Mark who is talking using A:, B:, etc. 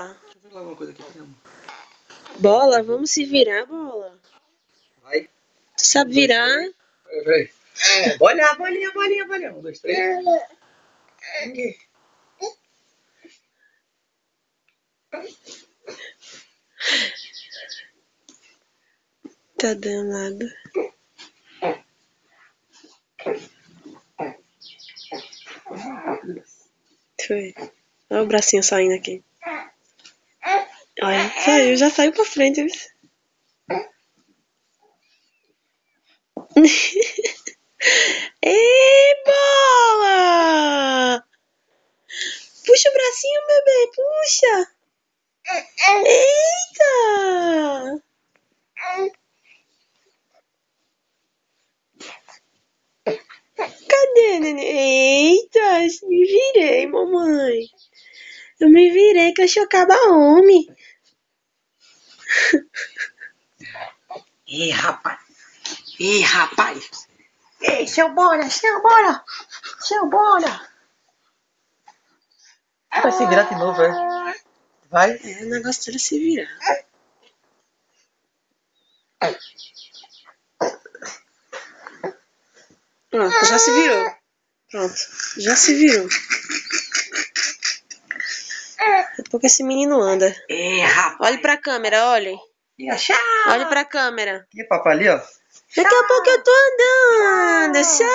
A: Deixa eu ver lá uma coisa aqui, peraí, amor.
B: Bola, vamos se virar, Bola.
A: Vai.
B: Tu sabe virar?
A: Peraí. Bolinha, bolinha, bolinha, bolinha. 1, 2, 3. Aqui.
B: Tá danado. Foi. Olha o bracinho saindo aqui. Olha, saiu, já saiu pra frente. Ei, Bola! Puxa o bracinho, bebê, puxa! Eita! Cadê, neném? Eita, me virei, mamãe. Eu me virei que eu chocava homem.
A: Ih, rapaz. Ih, rapaz. Ei, seu Bola, seu Bola. Seu Bola. Vai se virar de novo, é? Vai.
B: É, o negócio dele se virar. Pronto, já se virou. Pronto, já se virou. É porque esse menino anda.
A: Ih, rapaz.
B: Olhe pra câmera, olhe.
A: Tchau.
B: Olhe pra câmera.
A: E papai ali, ó.
B: Daqui a pouco eu tô andando. Tchau.